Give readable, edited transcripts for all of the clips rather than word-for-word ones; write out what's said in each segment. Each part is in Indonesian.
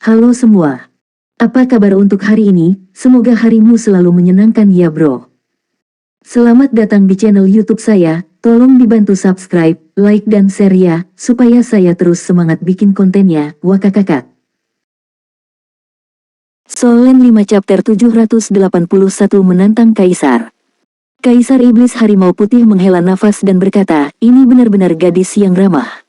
Halo semua. Apa kabar untuk hari ini? Semoga harimu selalu menyenangkan ya bro. Selamat datang di channel YouTube saya. Tolong dibantu subscribe, like dan share ya, supaya saya terus semangat bikin kontennya. Wakakakak. Solen 5 chapter 781 menantang Kaisar. Kaisar Iblis Harimau Putih menghela nafas dan berkata, ini benar-benar gadis yang ramah.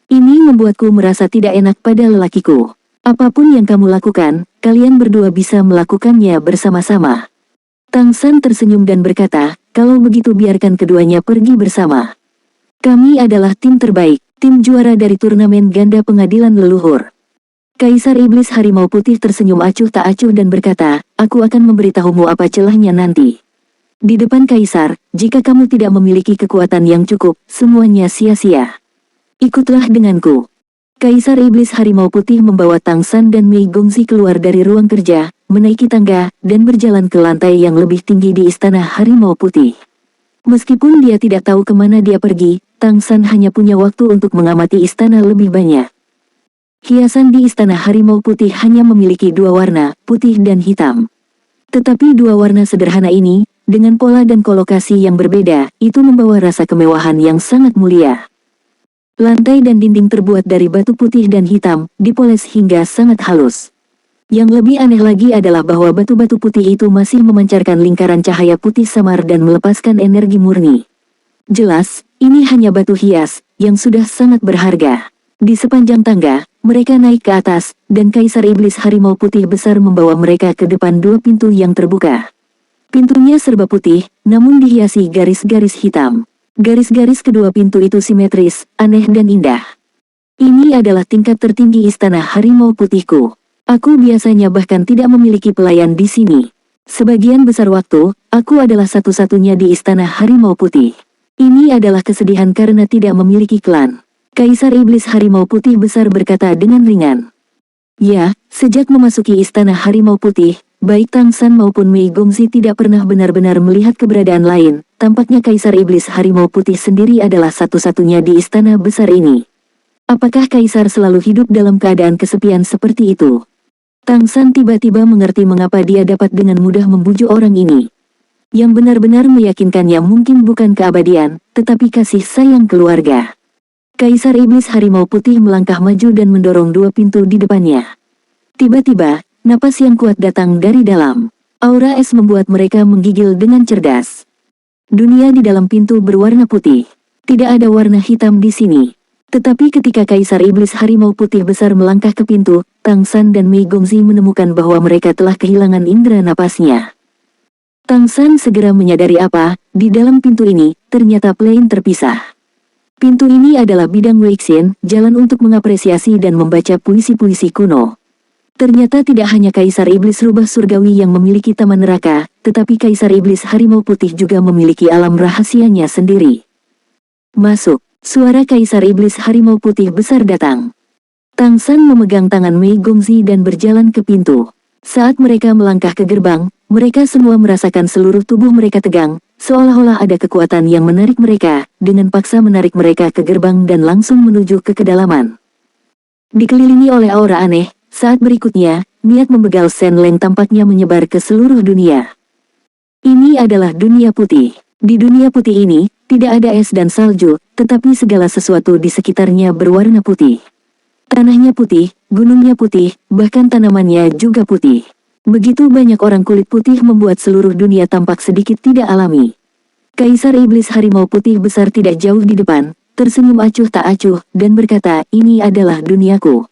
Ini membuatku merasa tidak enak pada lelakiku. Apapun yang kamu lakukan, kalian berdua bisa melakukannya bersama-sama. Tang San tersenyum dan berkata, kalau begitu biarkan keduanya pergi bersama. Kami adalah tim terbaik, tim juara dari turnamen ganda pengadilan leluhur. Kaisar Iblis Harimau Putih tersenyum acuh tak acuh dan berkata, aku akan memberitahumu apa celahnya nanti. Di depan Kaisar, jika kamu tidak memiliki kekuatan yang cukup, semuanya sia-sia. Ikutlah denganku. Kaisar Iblis Harimau Putih membawa Tang San dan Mei Gongzi keluar dari ruang kerja, menaiki tangga, dan berjalan ke lantai yang lebih tinggi di Istana Harimau Putih. Meskipun dia tidak tahu kemana dia pergi, Tang San hanya punya waktu untuk mengamati istana lebih banyak. Hiasan di Istana Harimau Putih hanya memiliki dua warna, putih dan hitam. Tetapi dua warna sederhana ini, dengan pola dan kolokasi yang berbeda, itu membawa rasa kemewahan yang sangat mulia. Lantai dan dinding terbuat dari batu putih dan hitam, dipoles hingga sangat halus. Yang lebih aneh lagi adalah bahwa batu-batu putih itu masih memancarkan lingkaran cahaya putih samar dan melepaskan energi murni. Jelas, ini hanya batu hias, yang sudah sangat berharga. Di sepanjang tangga, mereka naik ke atas, dan Kaisar Iblis Harimau Putih besar membawa mereka ke depan dua pintu yang terbuka. Pintunya serba putih, namun dihiasi garis-garis hitam. Garis-garis kedua pintu itu simetris, aneh dan indah. Ini adalah tingkat tertinggi Istana Harimau Putihku. Aku biasanya bahkan tidak memiliki pelayan di sini. Sebagian besar waktu, aku adalah satu-satunya di Istana Harimau Putih. Ini adalah kesedihan karena tidak memiliki klan. Kaisar Iblis Harimau Putih besar berkata dengan ringan. Ya, sejak memasuki Istana Harimau Putih, baik Tang San maupun Mei Gongzi tidak pernah benar-benar melihat keberadaan lain. Tampaknya Kaisar Iblis Harimau Putih sendiri adalah satu-satunya di istana besar ini. Apakah Kaisar selalu hidup dalam keadaan kesepian seperti itu? Tang San tiba-tiba mengerti mengapa dia dapat dengan mudah membujuk orang ini. Yang benar-benar meyakinkannya mungkin bukan keabadian, tetapi kasih sayang keluarga. Kaisar Iblis Harimau Putih melangkah maju dan mendorong dua pintu di depannya. Tiba-tiba, napas yang kuat datang dari dalam. Aura es membuat mereka menggigil dengan cerdas. Dunia di dalam pintu berwarna putih. Tidak ada warna hitam di sini. Tetapi ketika Kaisar Iblis Harimau Putih besar melangkah ke pintu, Tang San dan Mei Gongzi menemukan bahwa mereka telah kehilangan indera napasnya. Tang San segera menyadari apa, di dalam pintu ini, ternyata plain terpisah. Pintu ini adalah bidang Weixin, jalan untuk mengapresiasi dan membaca puisi-puisi kuno. Ternyata tidak hanya Kaisar Iblis Rubah Surgawi yang memiliki taman neraka, tetapi Kaisar Iblis Harimau Putih juga memiliki alam rahasianya sendiri. Masuk, suara Kaisar Iblis Harimau Putih besar datang. Tang San memegang tangan Mei Gongzi dan berjalan ke pintu. Saat mereka melangkah ke gerbang, mereka semua merasakan seluruh tubuh mereka tegang, seolah-olah ada kekuatan yang menarik mereka, dengan paksa menarik mereka ke gerbang dan langsung menuju ke kedalaman. Dikelilingi oleh aura aneh, saat berikutnya, niat membegal Shen Leng tampaknya menyebar ke seluruh dunia. Ini adalah dunia putih. Di dunia putih ini, tidak ada es dan salju, tetapi segala sesuatu di sekitarnya berwarna putih. Tanahnya putih, gunungnya putih, bahkan tanamannya juga putih. Begitu banyak orang kulit putih membuat seluruh dunia tampak sedikit tidak alami. Kaisar Iblis Harimau Putih besar tidak jauh di depan, tersenyum acuh tak acuh, dan berkata, ini adalah duniaku.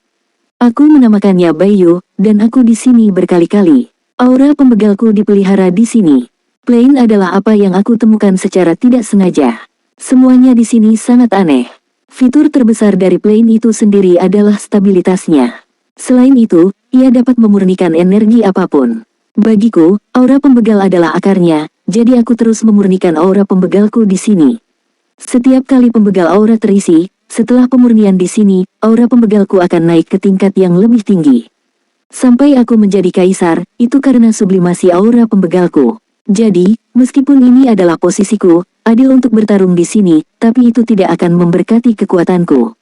Aku menamakannya Baiyu, dan aku di sini berkali-kali. Aura pembegalku dipelihara di sini. Plain adalah apa yang aku temukan secara tidak sengaja. Semuanya di sini sangat aneh. Fitur terbesar dari Plain itu sendiri adalah stabilitasnya. Selain itu, ia dapat memurnikan energi apapun. Bagiku, aura pembegal adalah akarnya, jadi aku terus memurnikan aura pembegalku di sini. Setiap kali pembegal aura terisi, setelah pemurnian di sini, aura pembegalku akan naik ke tingkat yang lebih tinggi. Sampai aku menjadi kaisar, itu karena sublimasi aura pembegalku. Jadi, meskipun ini adalah posisiku, adil untuk bertarung di sini, tapi itu tidak akan memberkati kekuatanku.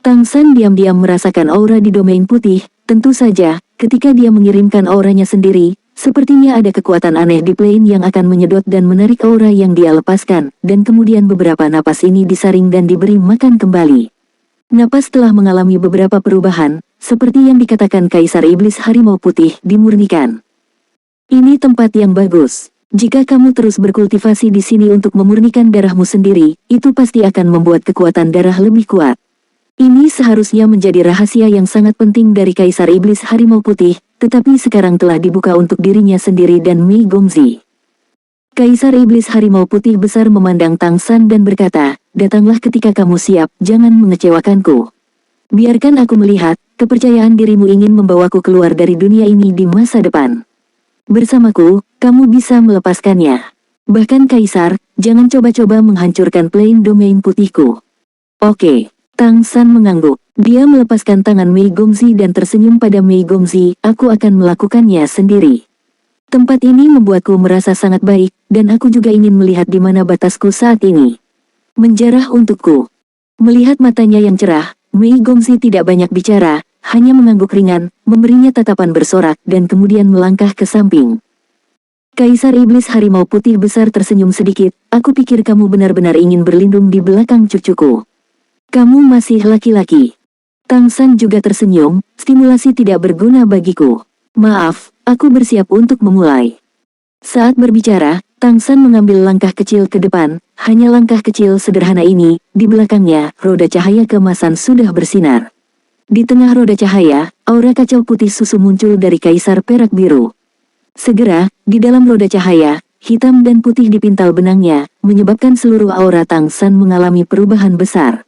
Tang San diam-diam merasakan aura di domain putih, Tentu saja, ketika dia mengirimkan auranya sendiri, sepertinya ada kekuatan aneh di plane yang akan menyedot dan menarik aura yang dia lepaskan, dan kemudian beberapa napas ini disaring dan diberi makan kembali. Napas telah mengalami beberapa perubahan, seperti yang dikatakan Kaisar Iblis Harimau Putih dimurnikan. Ini tempat yang bagus. Jika kamu terus berkultivasi di sini untuk memurnikan darahmu sendiri, itu pasti akan membuat kekuatan darah lebih kuat. Ini seharusnya menjadi rahasia yang sangat penting dari Kaisar Iblis Harimau Putih, tetapi sekarang telah dibuka untuk dirinya sendiri dan Mi Gongzi. Kaisar Iblis Harimau Putih besar memandang Tang San dan berkata, "Datanglah ketika kamu siap, jangan mengecewakanku. Biarkan aku melihat, kepercayaan dirimu ingin membawaku keluar dari dunia ini di masa depan. Bersamaku, kamu bisa melepaskannya. Bahkan Kaisar, jangan coba-coba menghancurkan plane domain putihku." Oke. Tang San mengangguk. Dia melepaskan tangan Mei Gongzi dan tersenyum pada Mei Gongzi, "Aku akan melakukannya sendiri. Tempat ini membuatku merasa sangat baik, dan aku juga ingin melihat di mana batasku saat ini." Menjarah untukku. Melihat matanya yang cerah, Mei Gongzi tidak banyak bicara, hanya mengangguk ringan, memberinya tatapan bersorak dan kemudian melangkah ke samping. Kaisar Iblis Harimau Putih besar tersenyum sedikit, "Aku pikir kamu benar-benar ingin berlindung di belakang cucuku. Kamu masih laki-laki." Tang San juga tersenyum, "Stimulasi tidak berguna bagiku. Maaf, aku bersiap untuk memulai." Saat berbicara, Tang San mengambil langkah kecil ke depan, hanya langkah kecil sederhana ini, di belakangnya, roda cahaya keemasan sudah bersinar. Di tengah roda cahaya, aura kacau putih susu muncul dari Kaisar Perak Biru. Segera, di dalam roda cahaya, hitam dan putih dipintal benangnya, menyebabkan seluruh aura Tang San mengalami perubahan besar.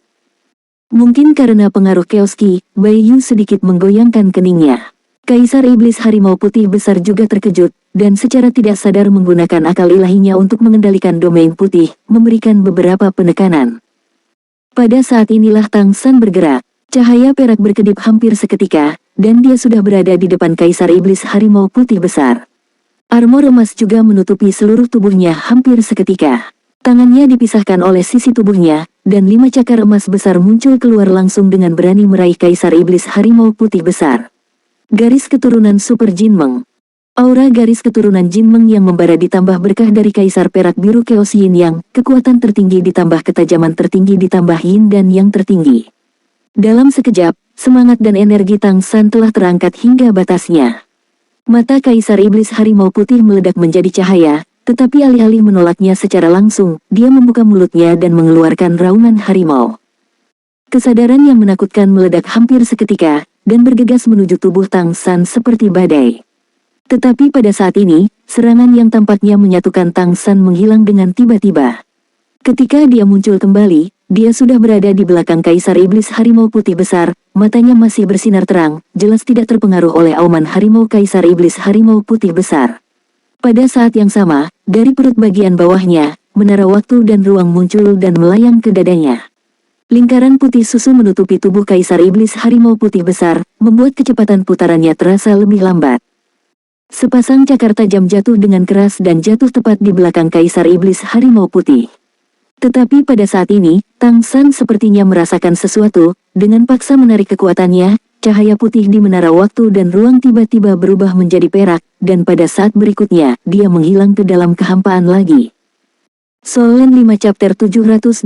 Mungkin karena pengaruh Keoski, Bai Yu sedikit menggoyangkan keningnya. Kaisar Iblis Harimau Putih besar juga terkejut, dan secara tidak sadar menggunakan akal ilahinya untuk mengendalikan domain putih, memberikan beberapa penekanan. Pada saat inilah Tang San bergerak. Cahaya perak berkedip hampir seketika, dan dia sudah berada di depan Kaisar Iblis Harimau Putih besar. Armor emas juga menutupi seluruh tubuhnya hampir seketika. Tangannya dipisahkan oleh sisi tubuhnya, dan 5 cakar emas besar muncul keluar langsung dengan berani meraih Kaisar Iblis Harimau Putih besar. Garis keturunan Super Jinmeng. Aura garis keturunan Jinmeng yang membara ditambah berkah dari Kaisar Perak Biru Chaos Yin Yang, kekuatan tertinggi ditambah ketajaman tertinggi ditambah Yin dan Yang tertinggi. Dalam sekejap, semangat dan energi Tang San telah terangkat hingga batasnya. Mata Kaisar Iblis Harimau Putih meledak menjadi cahaya, tetapi alih-alih menolaknya secara langsung, dia membuka mulutnya dan mengeluarkan raungan harimau. Kesadaran yang menakutkan meledak hampir seketika, dan bergegas menuju tubuh Tang San seperti badai. Tetapi pada saat ini, serangan yang tampaknya menyatukan Tang San menghilang dengan tiba-tiba. Ketika dia muncul kembali, dia sudah berada di belakang Kaisar Iblis Harimau Putih besar, matanya masih bersinar terang, jelas tidak terpengaruh oleh auman harimau Kaisar Iblis Harimau Putih besar. Pada saat yang sama, dari perut bagian bawahnya, menara waktu dan ruang muncul dan melayang ke dadanya. Lingkaran putih susu menutupi tubuh Kaisar Iblis Harimau Putih besar, membuat kecepatan putarannya terasa lebih lambat. Sepasang cakar tajam jatuh dengan keras dan jatuh tepat di belakang Kaisar Iblis Harimau Putih. Tetapi pada saat ini, Tang San sepertinya merasakan sesuatu, dengan paksa menarik kekuatannya, cahaya putih di menara waktu dan ruang tiba-tiba berubah menjadi perak, dan pada saat berikutnya, dia menghilang ke dalam kehampaan lagi. Solen 5 Chapter 782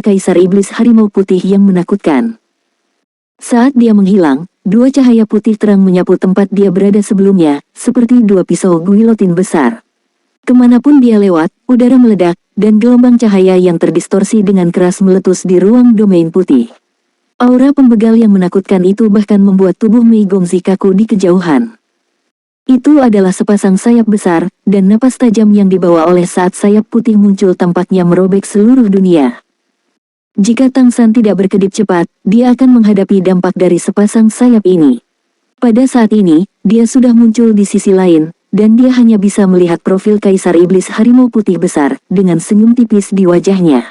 Kaisar Iblis Harimau Putih yang menakutkan. Saat dia menghilang, 2 cahaya putih terang menyapu tempat dia berada sebelumnya, seperti 2 pisau guilotin besar. Kemanapun dia lewat, udara meledak, dan gelombang cahaya yang terdistorsi dengan keras meletus di ruang domain putih. Aura pembegal yang menakutkan itu bahkan membuat tubuh Mei Gongzi kaku di kejauhan. Itu adalah sepasang sayap besar, dan napas tajam yang dibawa oleh saat sayap putih muncul tampaknya merobek seluruh dunia. Jika Tang San tidak berkedip cepat, dia akan menghadapi dampak dari sepasang sayap ini. Pada saat ini, dia sudah muncul di sisi lain, dan dia hanya bisa melihat profil Kaisar Iblis Harimau Putih besar, dengan senyum tipis di wajahnya.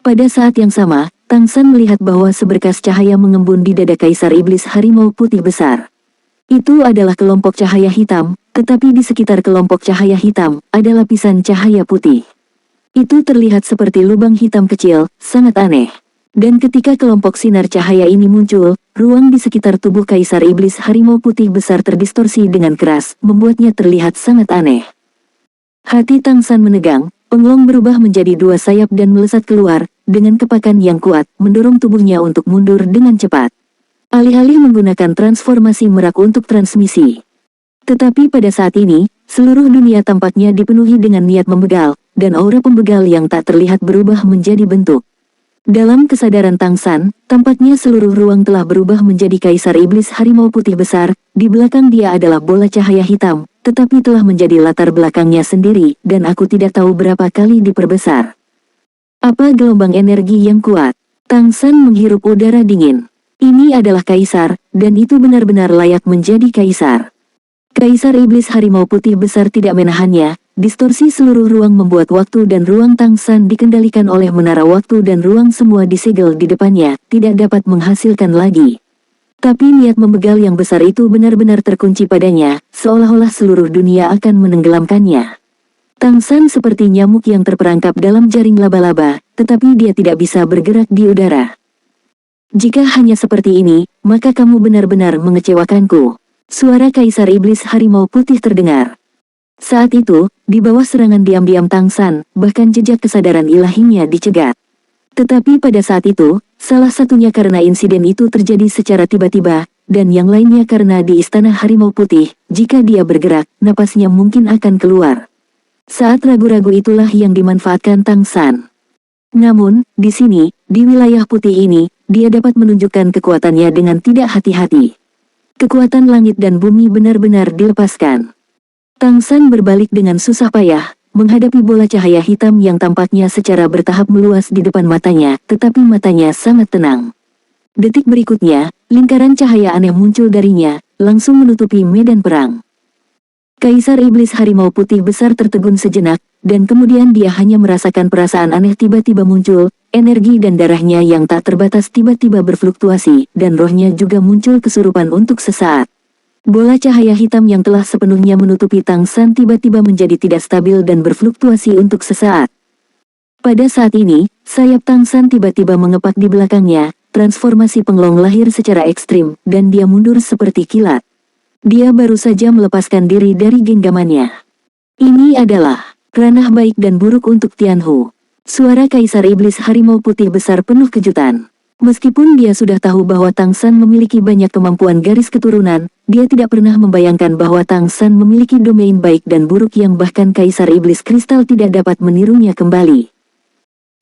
Pada saat yang sama, Tang San melihat bahwa seberkas cahaya mengembun di dada Kaisar Iblis Harimau Putih besar. Itu adalah kelompok cahaya hitam, tetapi di sekitar kelompok cahaya hitam, ada lapisan cahaya putih. Itu terlihat seperti lubang hitam kecil, sangat aneh. Dan ketika kelompok sinar cahaya ini muncul, ruang di sekitar tubuh Kaisar Iblis Harimau Putih besar terdistorsi dengan keras, membuatnya terlihat sangat aneh. Hati Tang San menegang, penglong berubah menjadi dua sayap dan melesat keluar, dengan kepakan yang kuat, mendorong tubuhnya untuk mundur dengan cepat. Alih-alih menggunakan transformasi merak untuk transmisi. Tetapi pada saat ini, seluruh dunia tampaknya dipenuhi dengan niat membegal, dan aura pembegal yang tak terlihat berubah menjadi bentuk. Dalam kesadaran Tang San, tampaknya seluruh ruang telah berubah menjadi Kaisar Iblis Harimau Putih besar, di belakang dia adalah bola cahaya hitam, tetapi telah menjadi latar belakangnya sendiri, dan aku tidak tahu berapa kali diperbesar. Apa gelombang energi yang kuat? Tang San menghirup udara dingin. Ini adalah Kaisar, dan itu benar-benar layak menjadi Kaisar. Kaisar Iblis Harimau Putih besar tidak menahannya, distorsi seluruh ruang membuat waktu dan ruang Tang San dikendalikan oleh menara waktu dan ruang semua disegel di depannya, tidak dapat menghasilkan lagi. Tapi niat membegal yang besar itu benar-benar terkunci padanya, seolah-olah seluruh dunia akan menenggelamkannya. Tang San seperti nyamuk yang terperangkap dalam jaring laba-laba, tetapi dia tidak bisa bergerak di udara. Jika hanya seperti ini, maka kamu benar-benar mengecewakanku. Suara Kaisar Iblis Harimau Putih terdengar. Saat itu, di bawah serangan diam-diam Tang San, bahkan jejak kesadaran ilahinya dicegat. Tetapi pada saat itu, salah satunya karena insiden itu terjadi secara tiba-tiba, dan yang lainnya karena di Istana Harimau Putih, jika dia bergerak, napasnya mungkin akan keluar. Saat ragu-ragu itulah yang dimanfaatkan Tang San. Namun, di sini, di wilayah putih ini, dia dapat menunjukkan kekuatannya dengan tidak hati-hati. Kekuatan langit dan bumi benar-benar dilepaskan. Tang San berbalik dengan susah payah, menghadapi bola cahaya hitam yang tampaknya secara bertahap meluas di depan matanya, tetapi matanya sangat tenang. Detik berikutnya, lingkaran cahaya aneh muncul darinya, langsung menutupi medan perang. Kaisar Iblis Harimau Putih besar tertegun sejenak, dan kemudian dia hanya merasakan perasaan aneh tiba-tiba muncul, energi dan darahnya yang tak terbatas tiba-tiba berfluktuasi, dan rohnya juga muncul kesurupan untuk sesaat. Bola cahaya hitam yang telah sepenuhnya menutupi Tang San tiba-tiba menjadi tidak stabil dan berfluktuasi untuk sesaat. Pada saat ini, sayap Tang San tiba-tiba mengepak di belakangnya, transformasi penglong lahir secara ekstrim, dan dia mundur seperti kilat. Dia baru saja melepaskan diri dari genggamannya. Ini adalah ranah baik dan buruk untuk Tianhu. Suara Kaisar Iblis Harimau Putih besar penuh kejutan. Meskipun dia sudah tahu bahwa Tang San memiliki banyak kemampuan garis keturunan, dia tidak pernah membayangkan bahwa Tang San memiliki domain baik dan buruk yang bahkan Kaisar Iblis Kristal tidak dapat menirunya kembali.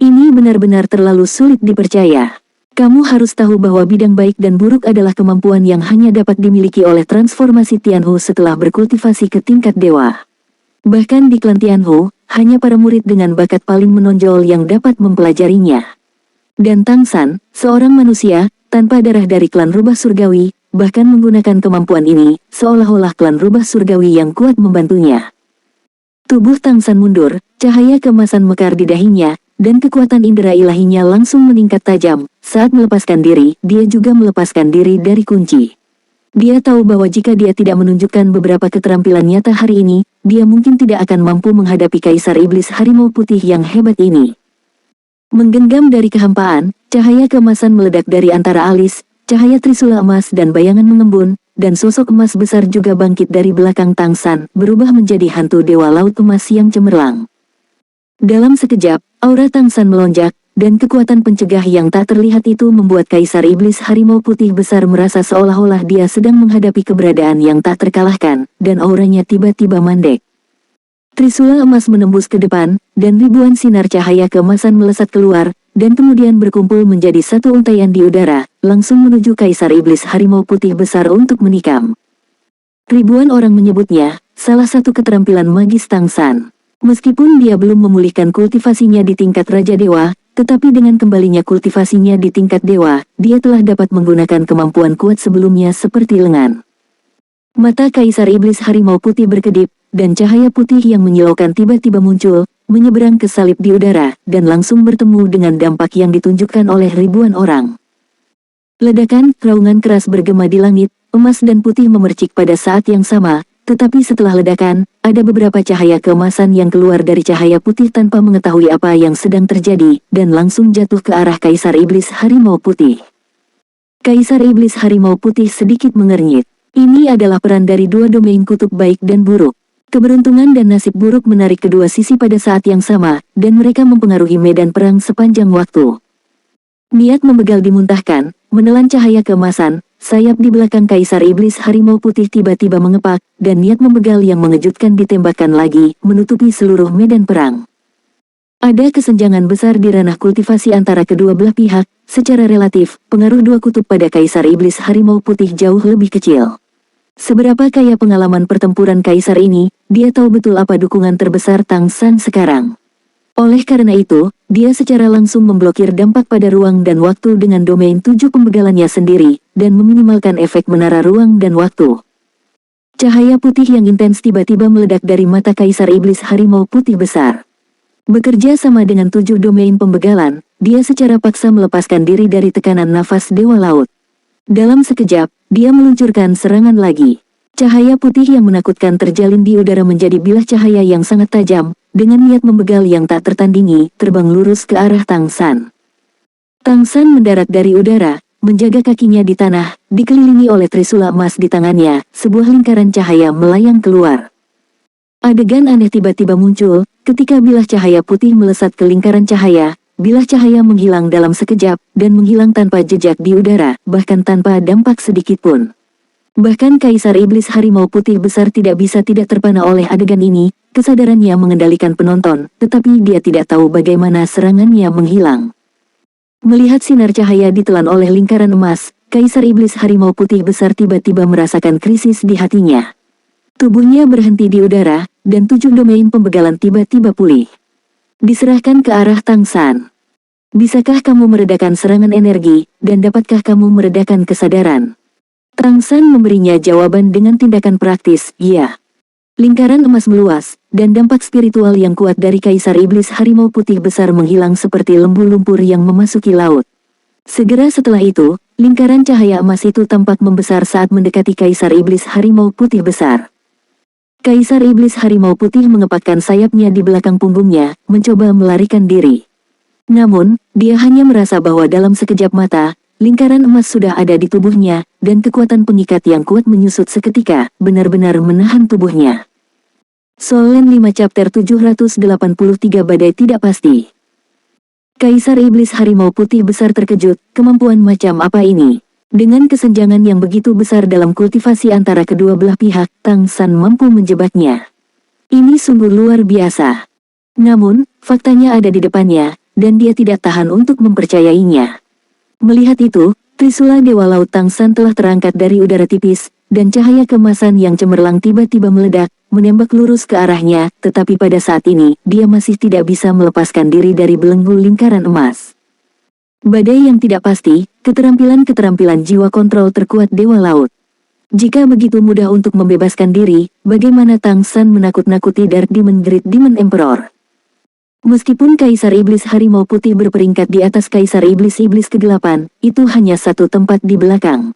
Ini benar-benar terlalu sulit dipercaya. Kamu harus tahu bahwa bidang baik dan buruk adalah kemampuan yang hanya dapat dimiliki oleh transformasi Tianhu setelah berkultivasi ke tingkat dewa. Bahkan di klan Tianhu, hanya para murid dengan bakat paling menonjol yang dapat mempelajarinya. Dan Tang San, seorang manusia, tanpa darah dari klan rubah surgawi, bahkan menggunakan kemampuan ini, seolah-olah klan rubah surgawi yang kuat membantunya. Tubuh Tang San mundur, cahaya keemasan mekar di dahinya, dan kekuatan indera ilahinya langsung meningkat tajam. Saat melepaskan diri, dia juga melepaskan diri dari kunci. Dia tahu bahwa jika dia tidak menunjukkan beberapa keterampilan nyata hari ini, dia mungkin tidak akan mampu menghadapi Kaisar Iblis Harimau Putih yang hebat ini. Menggenggam dari kehampaan, cahaya keemasan meledak dari antara alis, cahaya trisula emas dan bayangan mengembun, dan sosok emas besar juga bangkit dari belakang Tang San, berubah menjadi hantu dewa laut emas yang cemerlang. Dalam sekejap, aura Tang San melonjak, dan kekuatan pencegah yang tak terlihat itu membuat Kaisar Iblis Harimau Putih besar merasa seolah-olah dia sedang menghadapi keberadaan yang tak terkalahkan, dan auranya tiba-tiba mandek. Trisula emas menembus ke depan, dan ribuan sinar cahaya keemasan melesat keluar, dan kemudian berkumpul menjadi satu untaian di udara, langsung menuju Kaisar Iblis Harimau Putih besar untuk menikam. Ribuan orang menyebutnya, salah satu keterampilan magis Tang San. Meskipun dia belum memulihkan kultivasinya di tingkat Raja Dewa, tetapi dengan kembalinya kultivasinya di tingkat Dewa, dia telah dapat menggunakan kemampuan kuat sebelumnya seperti lengan. Mata Kaisar Iblis Harimau Putih berkedip, dan cahaya putih yang menyilaukan tiba-tiba muncul, menyeberang ke salib di udara, dan langsung bertemu dengan dampak yang ditunjukkan oleh ribuan orang. Ledakan, raungan keras bergema di langit, emas dan putih memercik pada saat yang sama. Tetapi setelah ledakan, ada beberapa cahaya keemasan yang keluar dari cahaya putih tanpa mengetahui apa yang sedang terjadi, dan langsung jatuh ke arah Kaisar Iblis Harimau Putih. Kaisar Iblis Harimau Putih sedikit mengernyit. Ini adalah peran dari dua domain kutub baik dan buruk. Keberuntungan dan nasib buruk menarik kedua sisi pada saat yang sama, dan mereka mempengaruhi medan perang sepanjang waktu. Niat membegal dimuntahkan, menelan cahaya keemasan, sayap di belakang Kaisar Iblis Harimau Putih tiba-tiba mengepak, dan niat membegal yang mengejutkan ditembakkan lagi, menutupi seluruh medan perang. Ada kesenjangan besar di ranah kultivasi antara kedua belah pihak. Secara relatif, pengaruh dua kutub pada Kaisar Iblis Harimau Putih jauh lebih kecil. Seberapa kaya pengalaman pertempuran Kaisar ini, dia tahu betul apa dukungan terbesar Tang San sekarang. Oleh karena itu, dia secara langsung memblokir dampak pada ruang dan waktu dengan domain 7 pembegalannya sendiri, dan meminimalkan efek menara ruang dan waktu. Cahaya putih yang intens tiba-tiba meledak dari mata Kaisar Iblis Harimau Putih besar. Bekerja sama dengan 7 domain pembegalan, dia secara paksa melepaskan diri dari tekanan nafas Dewa Laut. Dalam sekejap, dia meluncurkan serangan lagi. Cahaya putih yang menakutkan terjalin di udara menjadi bilah cahaya yang sangat tajam, dengan niat membegal yang tak tertandingi, terbang lurus ke arah Tang San. Tang San mendarat dari udara, menjaga kakinya di tanah, dikelilingi oleh trisula emas di tangannya, sebuah lingkaran cahaya melayang keluar. Adegan aneh tiba-tiba muncul, ketika bilah cahaya putih melesat ke lingkaran cahaya, bilah cahaya menghilang dalam sekejap, dan menghilang tanpa jejak di udara, bahkan tanpa dampak sedikit pun. Bahkan Kaisar Iblis Harimau Putih besar tidak bisa tidak terpana oleh adegan ini, kesadarannya mengendalikan penonton, tetapi dia tidak tahu bagaimana serangannya menghilang. Melihat sinar cahaya ditelan oleh lingkaran emas, Kaisar Iblis Harimau Putih besar tiba-tiba merasakan krisis di hatinya. Tubuhnya berhenti di udara, dan 7 domain pembegalan tiba-tiba pulih. Diserahkan ke arah Tang San. Bisakah kamu meredakan serangan energi, dan dapatkah kamu meredakan kesadaran? Tang San memberinya jawaban dengan tindakan praktis, iya. Lingkaran emas meluas, dan dampak spiritual yang kuat dari Kaisar Iblis Harimau Putih besar menghilang seperti lembu lumpur yang memasuki laut. Segera setelah itu, lingkaran cahaya emas itu tampak membesar saat mendekati Kaisar Iblis Harimau Putih besar. Kaisar Iblis Harimau Putih mengepakkan sayapnya di belakang punggungnya, mencoba melarikan diri. Namun, dia hanya merasa bahwa dalam sekejap mata, lingkaran emas sudah ada di tubuhnya, dan kekuatan pengikat yang kuat menyusut seketika, benar-benar menahan tubuhnya. Solen 5 Chapter 783 Badai Tidak Pasti. Kaisar Iblis Harimau Putih besar terkejut, kemampuan macam apa ini? Dengan kesenjangan yang begitu besar dalam kultivasi antara kedua belah pihak, Tang San mampu menjebaknya. Ini sungguh luar biasa. Namun, faktanya ada di depannya, dan dia tidak tahan untuk mempercayainya. Melihat itu, trisula Dewa Laut Tang San telah terangkat dari udara tipis, dan cahaya keemasan yang cemerlang tiba-tiba meledak, menembak lurus ke arahnya, tetapi pada saat ini, dia masih tidak bisa melepaskan diri dari belenggu lingkaran emas. Badai yang tidak pasti, keterampilan jiwa kontrol terkuat Dewa Laut. Jika begitu mudah untuk membebaskan diri, bagaimana Tang San menakut-nakuti Dark Demon Great Demon Emperor? Meskipun Kaisar Iblis Harimau Putih berperingkat di atas Kaisar Iblis-Iblis kegelapan, itu hanya satu tempat di belakang.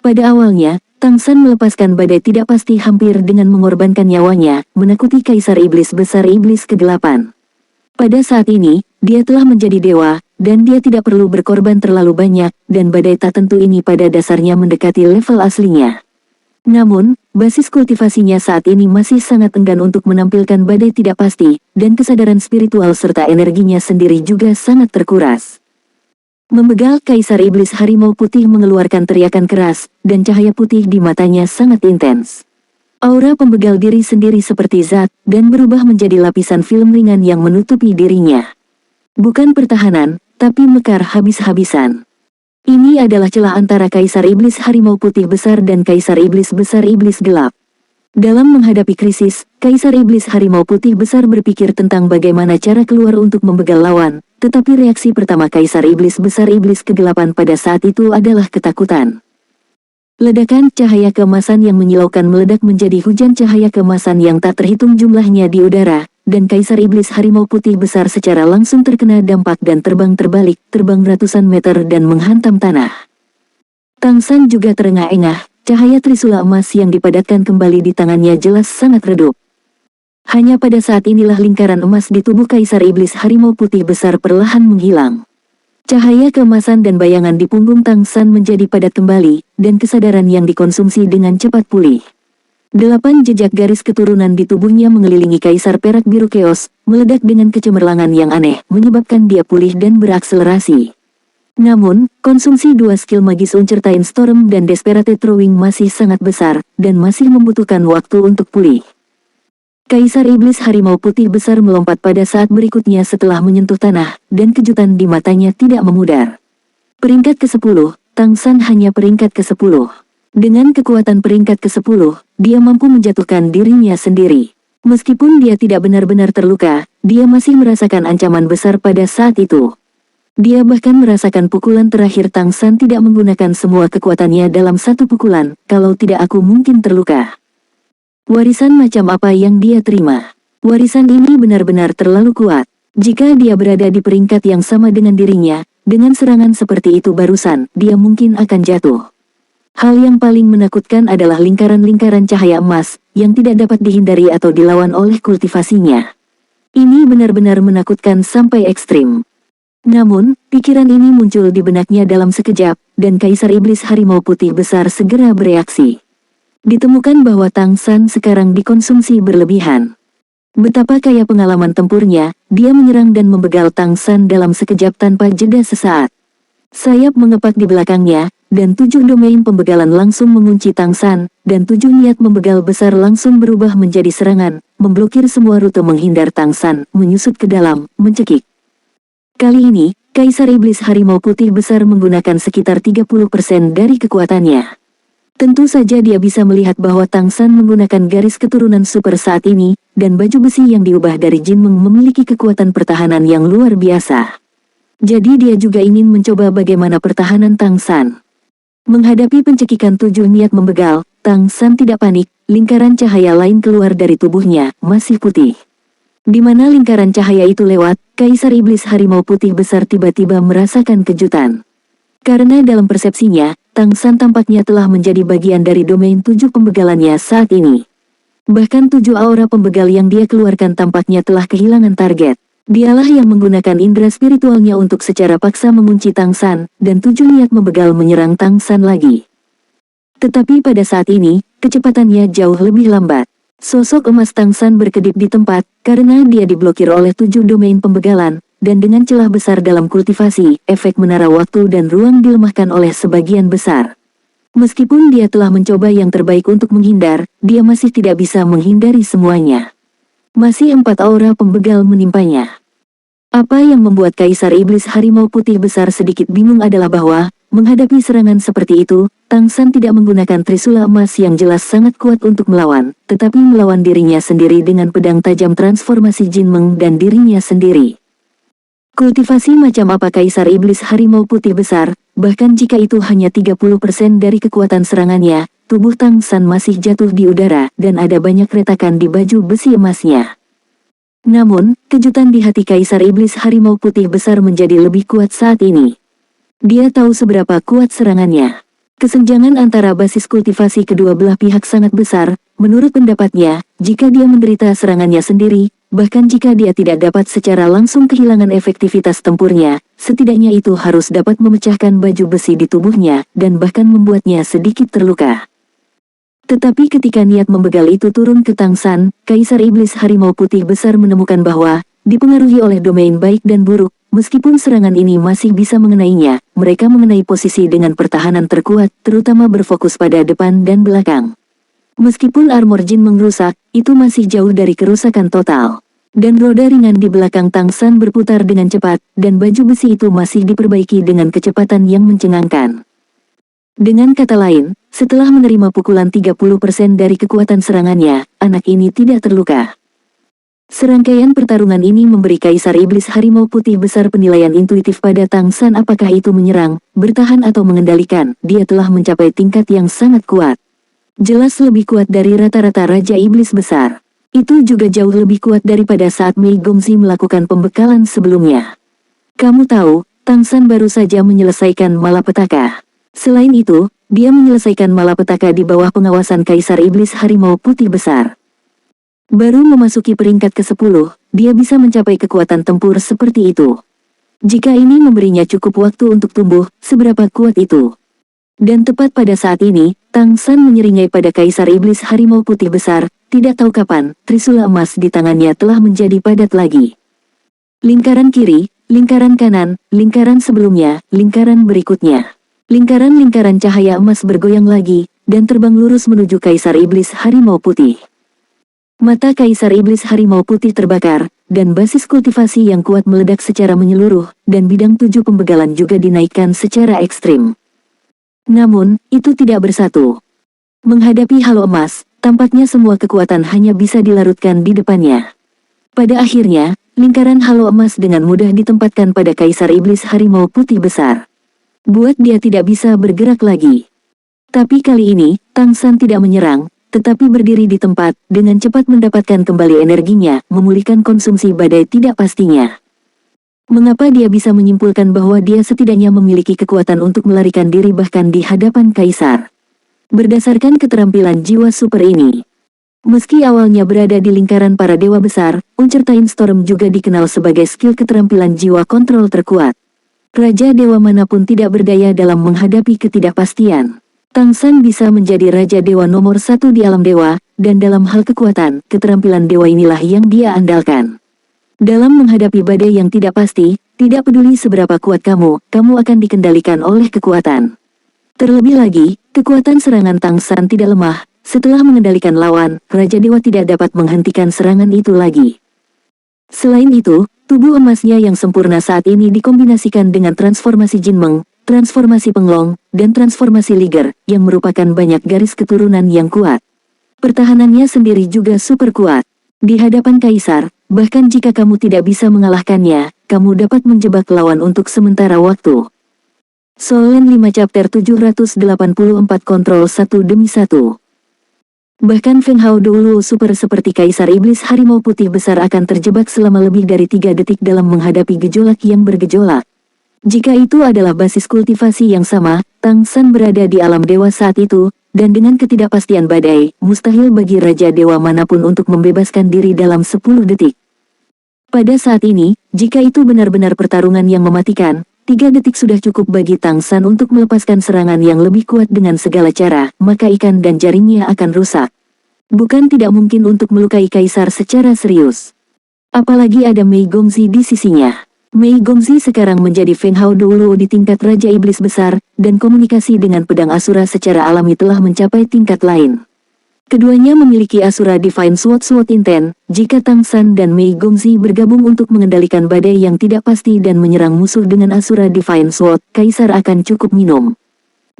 Pada awalnya, Tang San melepaskan badai tidak pasti hampir dengan mengorbankan nyawanya, menakuti Kaisar Iblis besar Iblis kegelapan. Pada saat ini, dia telah menjadi dewa, dan dia tidak perlu berkorban terlalu banyak, dan badai tak tentu ini pada dasarnya mendekati level aslinya. Namun, basis kultivasinya saat ini masih sangat enggan untuk menampilkan badai tidak pasti, dan kesadaran spiritual serta energinya sendiri juga sangat terkuras. Membegal Kaisar Iblis Harimau Putih mengeluarkan teriakan keras, dan cahaya putih di matanya sangat intens. Aura pembegal diri sendiri seperti zat, dan berubah menjadi lapisan film ringan yang menutupi dirinya. Bukan pertahanan, tapi mekar habis-habisan. Ini adalah celah antara Kaisar Iblis Harimau Putih besar dan Kaisar Iblis besar Iblis gelap. Dalam menghadapi krisis, Kaisar Iblis Harimau Putih besar berpikir tentang bagaimana cara keluar untuk membegal lawan, tetapi reaksi pertama Kaisar Iblis besar Iblis kegelapan pada saat itu adalah ketakutan. Ledakan cahaya keemasan yang menyilaukan meledak menjadi hujan cahaya keemasan yang tak terhitung jumlahnya di udara, dan Kaisar Iblis Harimau Putih besar secara langsung terkena dampak dan terbang terbalik, terbang ratusan meter dan menghantam tanah. Tang San juga terengah-engah, cahaya trisula emas yang dipadatkan kembali di tangannya jelas sangat redup. Hanya pada saat inilah lingkaran emas di tubuh Kaisar Iblis Harimau Putih besar perlahan menghilang. Cahaya keemasan dan bayangan di punggung Tang San menjadi padat kembali, dan kesadaran yang dikonsumsi dengan cepat pulih. 8 jejak garis keturunan di tubuhnya mengelilingi Kaisar Perak Biru Chaos, meledak dengan kecemerlangan yang aneh, menyebabkan dia pulih dan berakselerasi. Namun, konsumsi 2 skill magis Uncertain Storm dan Desperate Throwing masih sangat besar, dan masih membutuhkan waktu untuk pulih. Kaisar Iblis Harimau Putih Besar melompat pada saat berikutnya setelah menyentuh tanah, dan kejutan di matanya tidak memudar. Peringkat ke-10, Tang San hanya peringkat ke-10. Dengan kekuatan peringkat ke-10, dia mampu menjatuhkan dirinya sendiri. Meskipun dia tidak benar-benar terluka, dia masih merasakan ancaman besar pada saat itu. Dia bahkan merasakan pukulan terakhir. Tang San tidak menggunakan semua kekuatannya dalam satu pukulan, kalau tidak aku mungkin terluka. Warisan macam apa yang dia terima? Warisan ini benar-benar terlalu kuat. Jika dia berada di peringkat yang sama dengan dirinya, dengan serangan seperti itu barusan, dia mungkin akan jatuh. Hal yang paling menakutkan adalah lingkaran-lingkaran cahaya emas, yang tidak dapat dihindari atau dilawan oleh kultivasinya. Ini benar-benar menakutkan sampai ekstrim. Namun, pikiran ini muncul di benaknya dalam sekejap, dan Kaisar Iblis Harimau Putih Besar segera bereaksi. Ditemukan bahwa Tang San sekarang dikonsumsi berlebihan. Betapa kaya pengalaman tempurnya, dia menyerang dan membegal Tang San dalam sekejap tanpa jeda sesaat. Sayap mengepak di belakangnya, dan 7 domain pembegalan langsung mengunci Tang San, dan 7 niat membegal besar langsung berubah menjadi serangan, memblokir semua rute menghindar Tang San, menyusut ke dalam, mencekik. Kali ini, Kaisar Iblis Harimau Putih Besar menggunakan sekitar 30% dari kekuatannya. Tentu saja dia bisa melihat bahwa Tang San menggunakan garis keturunan super saat ini, dan baju besi yang diubah dari Jinmeng memiliki kekuatan pertahanan yang luar biasa. Jadi dia juga ingin mencoba bagaimana pertahanan Tang San. Menghadapi pencekikan 7 niat membegal, Tang San tidak panik, lingkaran cahaya lain keluar dari tubuhnya, masih putih. Di mana lingkaran cahaya itu lewat, Kaisar Iblis Harimau Putih Besar tiba-tiba merasakan kejutan. Karena dalam persepsinya, Tang San tampaknya telah menjadi bagian dari domain 7 pembegalannya saat ini. Bahkan 7 aura pembegal yang dia keluarkan tampaknya telah kehilangan target. Dialah yang menggunakan indera spiritualnya untuk secara paksa mengunci Tang San, dan 7 niat membegal menyerang Tang San lagi. Tetapi pada saat ini, kecepatannya jauh lebih lambat. Sosok emas Tang San berkedip di tempat, karena dia diblokir oleh 7 domain pembegalan, dan dengan celah besar dalam kultivasi, efek menara waktu dan ruang dilemahkan oleh sebagian besar. Meskipun dia telah mencoba yang terbaik untuk menghindar, dia masih tidak bisa menghindari semuanya. Masih 4 aura pembegal menimpanya. Apa yang membuat Kaisar Iblis Harimau Putih Besar sedikit bingung adalah bahwa, menghadapi serangan seperti itu, Tang San tidak menggunakan trisula emas yang jelas sangat kuat untuk melawan, tetapi melawan dirinya sendiri dengan pedang tajam transformasi Jinmeng dan dirinya sendiri. Kultivasi macam apa Kaisar Iblis Harimau Putih Besar, bahkan jika itu hanya 30% dari kekuatan serangannya, tubuh Tang San masih jatuh di udara, dan ada banyak retakan di baju besi emasnya. Namun, kejutan di hati Kaisar Iblis Harimau Putih Besar menjadi lebih kuat saat ini. Dia tahu seberapa kuat serangannya. Kesenjangan antara basis kultivasi kedua belah pihak sangat besar, menurut pendapatnya, jika dia menderita serangannya sendiri, bahkan jika dia tidak dapat secara langsung kehilangan efektivitas tempurnya, setidaknya itu harus dapat memecahkan baju besi di tubuhnya, dan bahkan membuatnya sedikit terluka. Tetapi ketika niat membegal itu turun ke Tang San, Kaisar Iblis Harimau Putih Besar menemukan bahwa, dipengaruhi oleh domain baik dan buruk, meskipun serangan ini masih bisa mengenainya, mereka mengenai posisi dengan pertahanan terkuat, terutama berfokus pada depan dan belakang. Meskipun armor Jinmeng rusak, itu masih jauh dari kerusakan total. Dan roda ringan di belakang Tang San berputar dengan cepat, dan baju besi itu masih diperbaiki dengan kecepatan yang mencengangkan. Dengan kata lain, setelah menerima pukulan 30% dari kekuatan serangannya, anak ini tidak terluka. Serangkaian pertarungan ini memberi Kaisar Iblis Harimau Putih Besar penilaian intuitif pada Tang San, apakah itu menyerang, bertahan atau mengendalikan, dia telah mencapai tingkat yang sangat kuat. Jelas lebih kuat dari rata-rata Raja Iblis Besar. Itu juga jauh lebih kuat daripada saat Mei Gongzi melakukan pembekalan sebelumnya. Kamu tahu, Tang San baru saja menyelesaikan malapetaka. Selain itu, dia menyelesaikan malapetaka di bawah pengawasan Kaisar Iblis Harimau Putih Besar. Baru memasuki peringkat ke-10, dia bisa mencapai kekuatan tempur seperti itu. Jika ini memberinya cukup waktu untuk tumbuh, seberapa kuat itu? Dan tepat pada saat ini, Tang San menyeringai pada Kaisar Iblis Harimau Putih Besar, tidak tahu kapan, trisula emas di tangannya telah menjadi padat lagi. Lingkaran kiri, lingkaran kanan, lingkaran sebelumnya, lingkaran berikutnya. Lingkaran-lingkaran cahaya emas bergoyang lagi, dan terbang lurus menuju Kaisar Iblis Harimau Putih. Mata Kaisar Iblis Harimau Putih terbakar, dan basis kultivasi yang kuat meledak secara menyeluruh, dan bidang 7 pembegalan juga dinaikkan secara ekstrim. Namun, itu tidak bersatu. Menghadapi halo emas, tampaknya semua kekuatan hanya bisa dilarutkan di depannya. Pada akhirnya, lingkaran halo emas dengan mudah ditempatkan pada Kaisar Iblis Harimau Putih Besar. Buat dia tidak bisa bergerak lagi. Tapi kali ini, Tang San tidak menyerang, tetapi berdiri di tempat, dengan cepat mendapatkan kembali energinya, memulihkan konsumsi badai tidak pastinya. Mengapa dia bisa menyimpulkan bahwa dia setidaknya memiliki kekuatan untuk melarikan diri bahkan di hadapan Kaisar? Berdasarkan keterampilan jiwa super ini. Meski awalnya berada di lingkaran para dewa besar, Uncertain Storm juga dikenal sebagai skill keterampilan jiwa kontrol terkuat. Raja dewa manapun tidak berdaya dalam menghadapi ketidakpastian. Tang San bisa menjadi Raja Dewa nomor 1 di alam dewa, dan dalam hal kekuatan, keterampilan dewa inilah yang dia andalkan. Dalam menghadapi badai yang tidak pasti, tidak peduli seberapa kuat kamu akan dikendalikan oleh kekuatan. Terlebih lagi, kekuatan serangan Tang San tidak lemah, setelah mengendalikan lawan, Raja Dewa tidak dapat menghentikan serangan itu lagi. Selain itu, tubuh emasnya yang sempurna saat ini dikombinasikan dengan transformasi Jinmeng, transformasi Penglong, dan transformasi Liger, yang merupakan banyak garis keturunan yang kuat. Pertahanannya sendiri juga super kuat. Di hadapan Kaisar, bahkan jika kamu tidak bisa mengalahkannya, kamu dapat menjebak lawan untuk sementara waktu. Solen 5 chapter 784 kontrol 1 demi 1. Bahkan Feng Hao Douluo super seperti Kaisar Iblis Harimau Putih Besar akan terjebak selama lebih dari 3 detik dalam menghadapi gejolak yang bergejolak. Jika itu adalah basis kultivasi yang sama, Tang San berada di alam dewa saat itu, dan dengan ketidakpastian badai, mustahil bagi Raja Dewa manapun untuk membebaskan diri dalam 10 detik. Pada saat ini, jika itu benar-benar pertarungan yang mematikan, 3 detik sudah cukup bagi Tang San untuk melepaskan serangan yang lebih kuat dengan segala cara, maka ikan dan jaringnya akan rusak. Bukan tidak mungkin untuk melukai Kaisar secara serius. Apalagi ada Mei Gongzi di sisinya. Mei Gongzi sekarang menjadi Feng Hao Douluo di tingkat Raja Iblis Besar, dan komunikasi dengan pedang Asura secara alami telah mencapai tingkat lain. Keduanya memiliki Asura Divine Sword Intent. Jika Tang San dan Mei Gongzi bergabung untuk mengendalikan badai yang tidak pasti dan menyerang musuh dengan Asura Divine Sword, Kaisar akan cukup minum.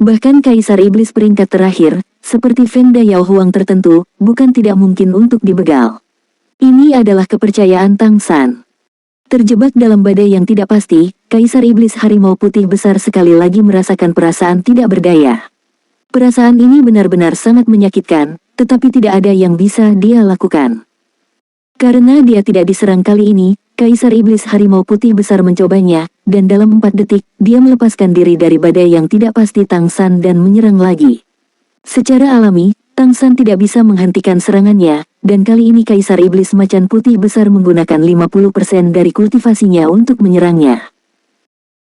Bahkan Kaisar Iblis peringkat terakhir, seperti Feng Dayao Huang tertentu, bukan tidak mungkin untuk dibegal. Ini adalah kepercayaan Tang San. Terjebak dalam badai yang tidak pasti, Kaisar Iblis Harimau Putih Besar sekali lagi merasakan perasaan tidak berdaya. Perasaan ini benar-benar sangat menyakitkan, tetapi tidak ada yang bisa dia lakukan. Karena dia tidak diserang kali ini, Kaisar Iblis Harimau Putih Besar mencobanya, dan dalam 4 detik, dia melepaskan diri dari badai yang tidak pasti Tang San dan menyerang lagi. Secara alami, Tang San tidak bisa menghentikan serangannya, dan kali ini Kaisar Iblis Macan Putih Besar menggunakan 50% dari kultivasinya untuk menyerangnya.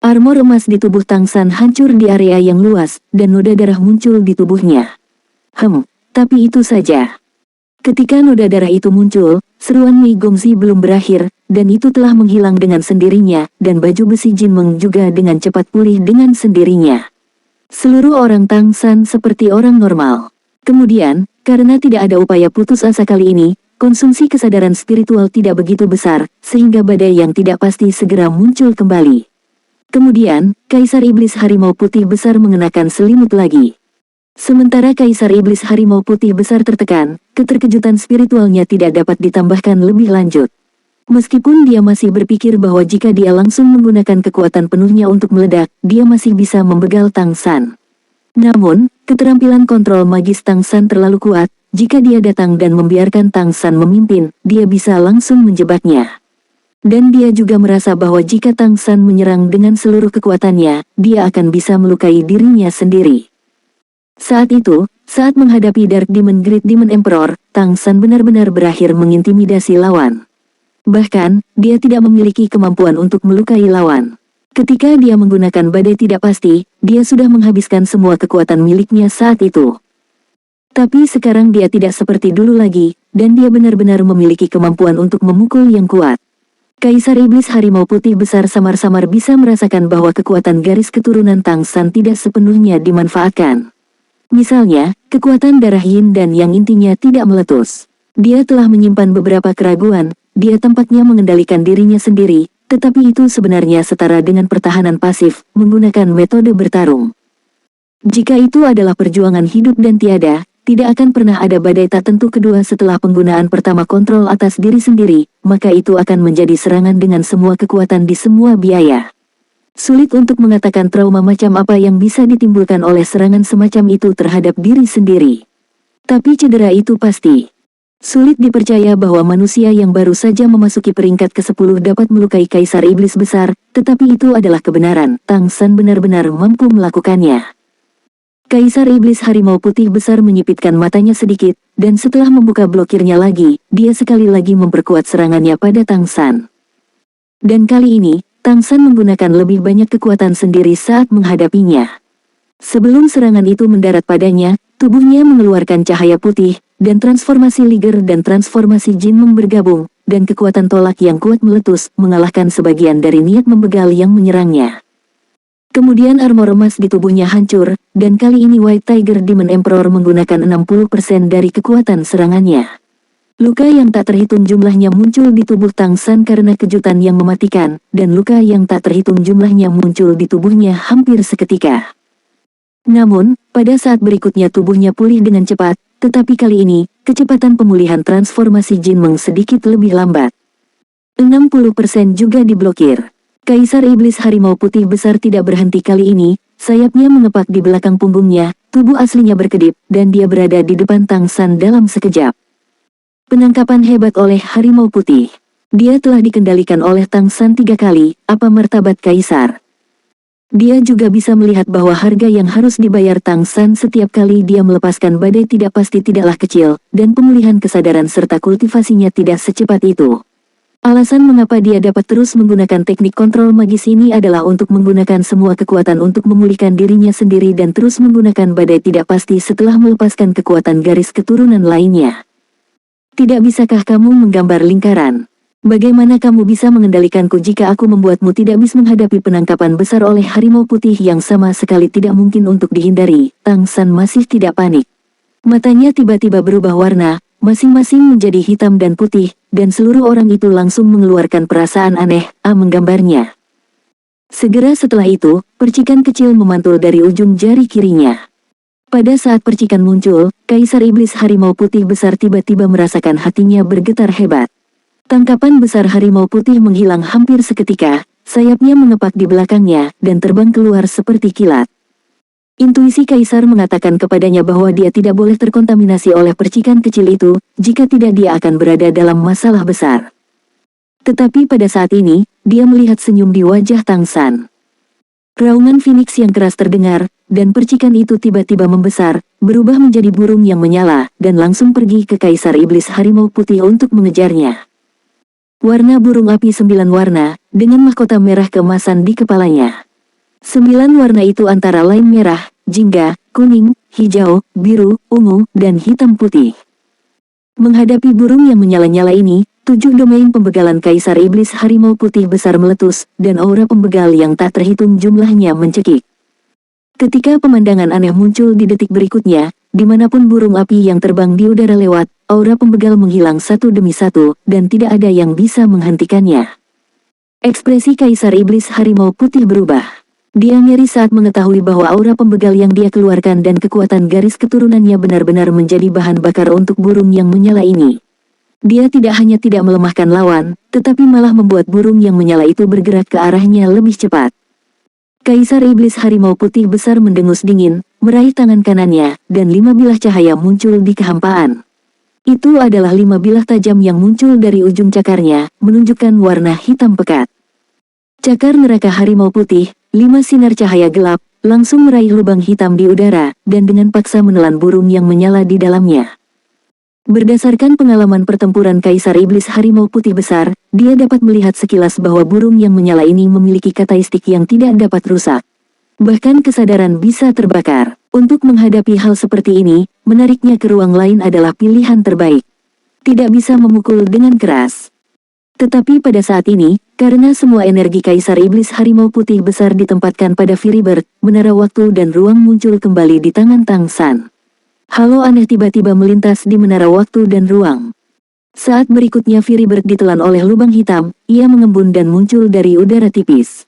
Armor emas di tubuh Tang San hancur di area yang luas, dan noda darah muncul di tubuhnya. Tapi itu saja. Ketika noda darah itu muncul, seruan Mei Gongzi belum berakhir, dan itu telah menghilang dengan sendirinya, dan baju besi Jinmeng juga dengan cepat pulih dengan sendirinya. Seluruh orang Tang San seperti orang normal. Kemudian, karena tidak ada upaya putus asa kali ini, konsumsi kesadaran spiritual tidak begitu besar, sehingga badai yang tidak pasti segera muncul kembali. Kemudian, Kaisar Iblis Harimau Putih Besar mengenakan selimut lagi. Sementara Kaisar Iblis Harimau Putih Besar tertekan, keterkejutan spiritualnya tidak dapat ditambahkan lebih lanjut. Meskipun dia masih berpikir bahwa jika dia langsung menggunakan kekuatan penuhnya untuk meledak, dia masih bisa membegal Tang San. Namun, keterampilan kontrol magis Tang San terlalu kuat, jika dia datang dan membiarkan Tang San memimpin, dia bisa langsung menjebaknya. Dan dia juga merasa bahwa jika Tang San menyerang dengan seluruh kekuatannya, dia akan bisa melukai dirinya sendiri. Saat itu, saat menghadapi Dark Demon Great Demon Emperor, Tang San benar-benar berakhir mengintimidasi lawan. Bahkan, dia tidak memiliki kemampuan untuk melukai lawan. Ketika dia menggunakan badai tidak pasti, dia sudah menghabiskan semua kekuatan miliknya saat itu. Tapi sekarang dia tidak seperti dulu lagi, dan dia benar-benar memiliki kemampuan untuk memukul yang kuat. Kaisar Iblis Harimau Putih Besar samar-samar bisa merasakan bahwa kekuatan garis keturunan Tang San tidak sepenuhnya dimanfaatkan. Misalnya, kekuatan darah yin dan yang intinya tidak meletus. Dia telah menyimpan beberapa keraguan, dia tampaknya mengendalikan dirinya sendiri, tetapi itu sebenarnya setara dengan pertahanan pasif, menggunakan metode bertarung. Jika itu adalah perjuangan hidup dan tiada, tidak akan pernah ada badai tak tentu kedua setelah penggunaan pertama kontrol atas diri sendiri, maka itu akan menjadi serangan dengan semua kekuatan di semua biaya. Sulit untuk mengatakan trauma macam apa yang bisa ditimbulkan oleh serangan semacam itu terhadap diri sendiri. Tapi cedera itu pasti. Sulit dipercaya bahwa manusia yang baru saja memasuki peringkat ke-10 dapat melukai Kaisar Iblis Besar, tetapi itu adalah kebenaran, Tang San benar-benar mampu melakukannya. Kaisar Iblis Harimau Putih Besar menyipitkan matanya sedikit, dan setelah membuka blokirnya lagi, dia sekali lagi memperkuat serangannya pada Tang San. Dan kali ini, Tang San menggunakan lebih banyak kekuatan sendiri saat menghadapinya. Sebelum serangan itu mendarat padanya, tubuhnya mengeluarkan cahaya putih, dan transformasi liger dan transformasi jin bergabung, dan kekuatan tolak yang kuat meletus, mengalahkan sebagian dari niat membegal yang menyerangnya. Kemudian armor emas di tubuhnya hancur, dan kali ini White Tiger Demon Emperor menggunakan 60% dari kekuatan serangannya. Luka yang tak terhitung jumlahnya muncul di tubuh Tang San karena kejutan yang mematikan, dan luka yang tak terhitung jumlahnya muncul di tubuhnya hampir seketika. Namun, pada saat berikutnya tubuhnya pulih dengan cepat, tetapi kali ini, kecepatan pemulihan transformasi Jin sedikit lebih lambat. 60% juga diblokir. Kaisar Iblis Harimau Putih Besar tidak berhenti kali ini, sayapnya mengepak di belakang punggungnya, tubuh aslinya berkedip, dan dia berada di depan Tang San dalam sekejap. Penangkapan hebat oleh Harimau Putih. Dia telah dikendalikan oleh Tang San 3 kali, apa martabat Kaisar. Dia juga bisa melihat bahwa harga yang harus dibayar Tang San setiap kali dia melepaskan badai tidak pasti tidaklah kecil, dan pemulihan kesadaran serta kultivasinya tidak secepat itu. Alasan mengapa dia dapat terus menggunakan teknik kontrol magis ini adalah untuk menggunakan semua kekuatan untuk memulihkan dirinya sendiri dan terus menggunakan badai tidak pasti setelah melepaskan kekuatan garis keturunan lainnya. Tidak bisakah kamu menggambar lingkaran? Bagaimana kamu bisa mengendalikanku jika aku membuatmu tidak bisa menghadapi penangkapan besar oleh Harimau Putih yang sama sekali tidak mungkin untuk dihindari? Tang San masih tidak panik. Matanya tiba-tiba berubah warna, masing-masing menjadi hitam dan putih, dan seluruh orang itu langsung mengeluarkan perasaan aneh, menggambarnya. Segera setelah itu, percikan kecil memantul dari ujung jari kirinya. Pada saat percikan muncul, Kaisar Iblis Harimau Putih Besar tiba-tiba merasakan hatinya bergetar hebat. Tangkapan besar Harimau Putih menghilang hampir seketika, sayapnya mengepak di belakangnya, dan terbang keluar seperti kilat. Intuisi Kaisar mengatakan kepadanya bahwa dia tidak boleh terkontaminasi oleh percikan kecil itu, jika tidak dia akan berada dalam masalah besar. Tetapi pada saat ini, dia melihat senyum di wajah Tang San. Raungan Phoenix yang keras terdengar, dan percikan itu tiba-tiba membesar, berubah menjadi burung yang menyala, dan langsung pergi ke Kaisar Iblis Harimau Putih untuk mengejarnya. Warna burung api 9 warna, dengan mahkota merah keemasan di kepalanya. 9 warna itu antara lain merah, jingga, kuning, hijau, biru, ungu, dan hitam putih. Menghadapi burung yang menyala-nyala ini, 7 domain pembegalan Kaisar Iblis Harimau Putih Besar meletus, dan aura pembegal yang tak terhitung jumlahnya mencekik. Ketika pemandangan aneh muncul di detik berikutnya, dimanapun burung api yang terbang di udara lewat, aura pembegal menghilang satu demi satu, dan tidak ada yang bisa menghentikannya. Ekspresi Kaisar Iblis Harimau Putih berubah. Dia ngeri saat mengetahui bahwa aura pembegal yang dia keluarkan dan kekuatan garis keturunannya benar-benar menjadi bahan bakar untuk burung yang menyala ini. Dia tidak hanya tidak melemahkan lawan, tetapi malah membuat burung yang menyala itu bergerak ke arahnya lebih cepat. Kaisar Iblis Harimau Putih Besar mendengus dingin, meraih tangan kanannya, dan 5 bilah cahaya muncul di kehampaan. Itu adalah 5 bilah tajam yang muncul dari ujung cakarnya, menunjukkan warna hitam pekat. Cakar neraka Harimau Putih, 5 sinar cahaya gelap, langsung meraih lubang hitam di udara, dan dengan paksa menelan burung yang menyala di dalamnya. Berdasarkan pengalaman pertempuran Kaisar Iblis Harimau Putih Besar, dia dapat melihat sekilas bahwa burung yang menyala ini memiliki karakteristik yang tidak dapat rusak. Bahkan kesadaran bisa terbakar. Untuk menghadapi hal seperti ini, menariknya ke ruang lain adalah pilihan terbaik. Tidak bisa memukul dengan keras. Tetapi pada saat ini, karena semua energi Kaisar Iblis Harimau Putih Besar ditempatkan pada Firibird, menara waktu dan ruang muncul kembali di tangan Tang San. Halo aneh tiba-tiba melintas di menara waktu dan ruang. Saat berikutnya Firibird ditelan oleh lubang hitam, ia mengembun dan muncul dari udara tipis.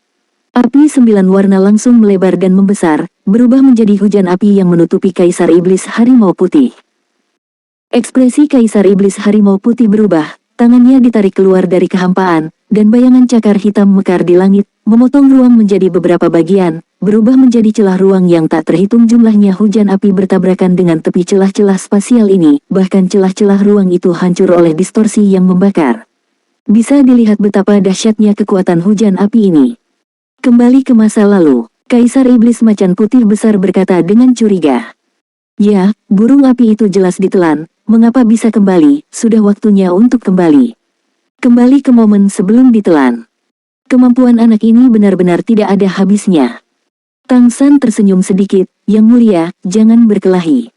Api 9 warna langsung melebar dan membesar, berubah menjadi hujan api yang menutupi Kaisar Iblis Harimau Putih. Ekspresi Kaisar Iblis Harimau Putih berubah, tangannya ditarik keluar dari kehampaan, dan bayangan cakar hitam mekar di langit, memotong ruang menjadi beberapa bagian, berubah menjadi celah ruang yang tak terhitung jumlahnya. Hujan api bertabrakan dengan tepi celah-celah spasial ini, bahkan celah-celah ruang itu hancur oleh distorsi yang membakar. Bisa dilihat betapa dahsyatnya kekuatan hujan api ini. Kembali ke masa lalu, Kaisar Iblis Macan Putih Besar berkata dengan curiga. Ya, burung api itu jelas ditelan, mengapa bisa kembali? Sudah waktunya untuk kembali. Kembali ke momen sebelum ditelan. Kemampuan anak ini benar-benar tidak ada habisnya. Tang San tersenyum sedikit, Yang Mulia, jangan berkelahi.